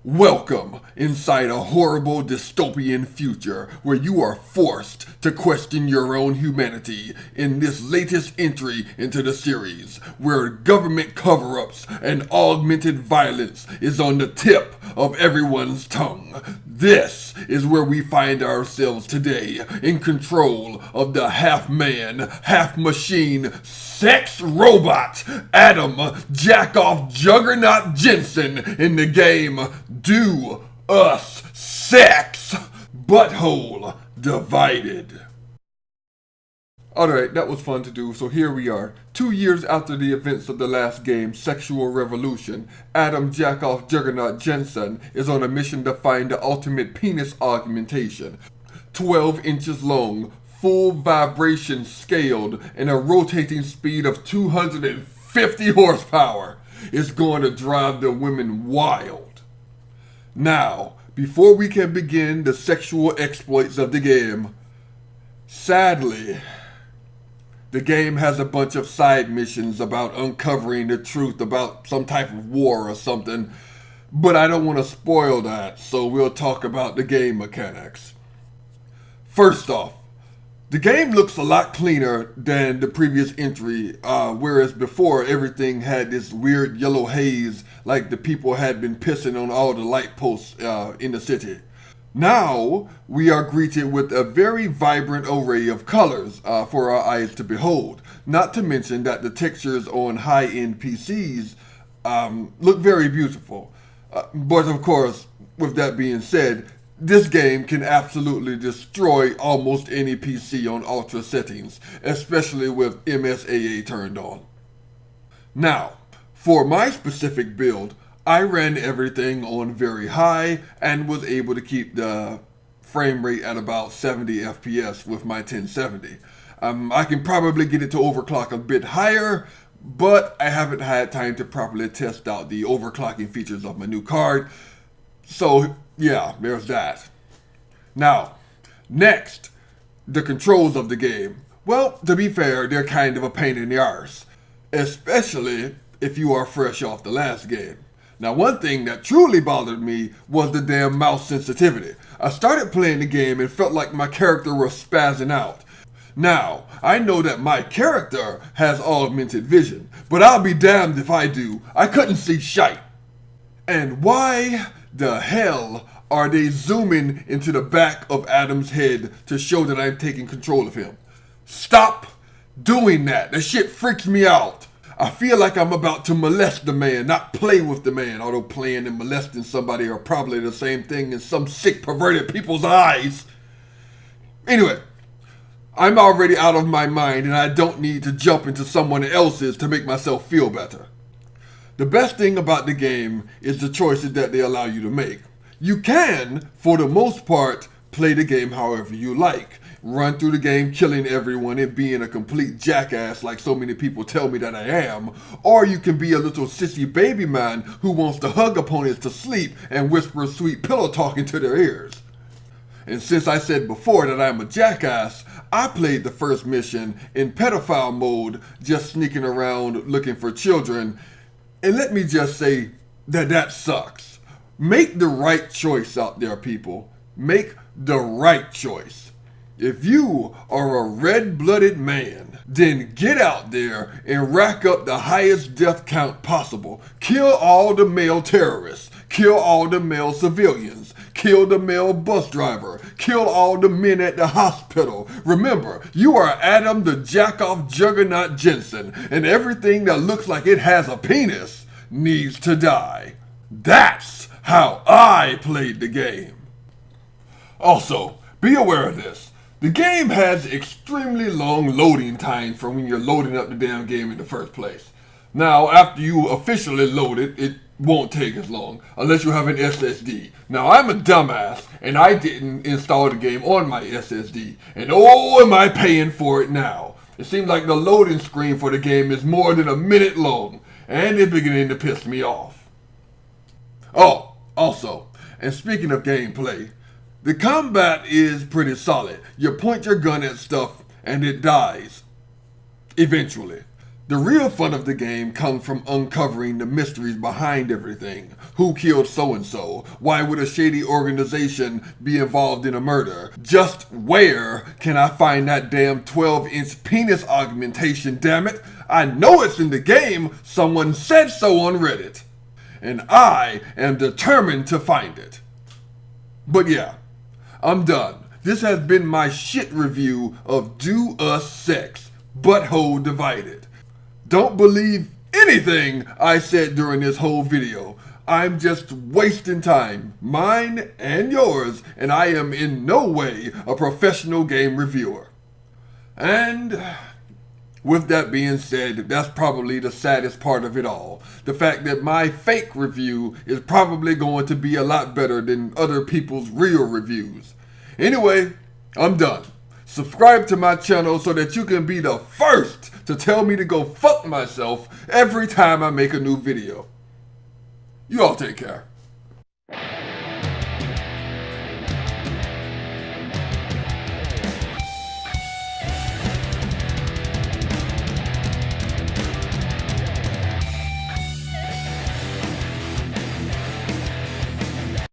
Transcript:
Welcome inside a horrible dystopian future where you are forced to question your own humanity in this latest entry into the series, where government cover-ups and augmented violence is on the tip of everyone's tongue. This is where we find ourselves today, in control of the half-man, half-machine, sex robot, Adam Jackoff Juggernaut Jensen in the game Do Us Sex Butthole Divided. Alright, that was fun to do, so here we are. 2 years after the events of the last game, Sexual Revolution, Adam Jackoff Juggernaut Jensen is on a mission to find the ultimate penis augmentation. 12 inches long, full vibration scaled, and a rotating speed of 250 horsepower. It's going to drive the women wild. Now, before we can begin the sexual exploits of the game, sadly, the game has a bunch of side missions about uncovering the truth about some type of war or something, but I don't want to spoil that, so we'll talk about the game mechanics. First off, the game looks a lot cleaner than the previous entry, whereas before everything had this weird yellow haze like the people had been pissing on all the light posts in the city. Now, we are greeted with a very vibrant array of colors for our eyes to behold. Not to mention that the textures on high-end PCs look very beautiful. But of course, with that being said, this game can absolutely destroy almost any PC on ultra settings, especially with MSAA turned on. Now, for my specific build, I ran everything on very high and was able to keep the frame rate at about 70 FPS with my 1070. I can probably get it to overclock a bit higher, but I haven't had time to properly test out the overclocking features of my new card. So yeah, there's that. Now, next, the controls of the game. Well, to be fair, they're kind of a pain in the arse, especially if you are fresh off the last game. Now, one thing that truly bothered me was the damn mouse sensitivity. I started playing the game and felt like my character was spazzing out. Now, I know that my character has augmented vision, but I'll be damned if I do. I couldn't see shite. And why the hell are they zooming into the back of Adam's head to show that I'm taking control of him? Stop doing that. That shit freaks me out. I feel like I'm about to molest the man, not play with the man, although playing and molesting somebody are probably the same thing in some sick, perverted people's eyes. Anyway, I'm already out of my mind and I don't need to jump into someone else's to make myself feel better. The best thing about the game is the choices that they allow you to make. You can, for the most part, play the game however you like. Run through the game killing everyone and being a complete jackass like so many people tell me that I am. Or you can be a little sissy baby man who wants to hug opponents to sleep and whisper sweet pillow talk into their ears. And since I said before that I'm a jackass, I played the first mission in pedophile mode, just sneaking around looking for children. And let me just say that sucks. Make the right choice out there, people. Make the right choice. If you are a red-blooded man, then get out there and rack up the highest death count possible. Kill all the male terrorists. Kill all the male civilians. Kill the male bus driver. Kill all the men at the hospital. Remember, you are Adam the Jackoff Juggernaut Jensen, and everything that looks like it has a penis needs to die. That's how I played the game. Also, be aware of this. The game has extremely long loading time from when you're loading up the damn game in the first place. Now, after you officially load it, it won't take as long, unless you have an SSD. Now, I'm a dumbass, and I didn't install the game on my SSD. And oh, am I paying for it now. It seems like the loading screen for the game is more than a minute long, and it's beginning to piss me off. Oh, also, and speaking of gameplay, the combat is pretty solid. You point your gun at stuff and it dies. Eventually. The real fun of the game comes from uncovering the mysteries behind everything. Who killed so-and-so? Why would a shady organization be involved in a murder? Just where can I find that damn 12-inch penis augmentation, damn it? I know it's in the game. Someone said so on Reddit. And I am determined to find it. But yeah, I'm done. This has been my shit review of Do Us Sex, Butthole Divided. Don't believe anything I said during this whole video. I'm just wasting time, mine and yours, and I am in no way a professional game reviewer. And with that being said, that's probably the saddest part of it all. The fact that my fake review is probably going to be a lot better than other people's real reviews. Anyway, I'm done. Subscribe to my channel so that you can be the first to tell me to go fuck myself every time I make a new video. You all take care.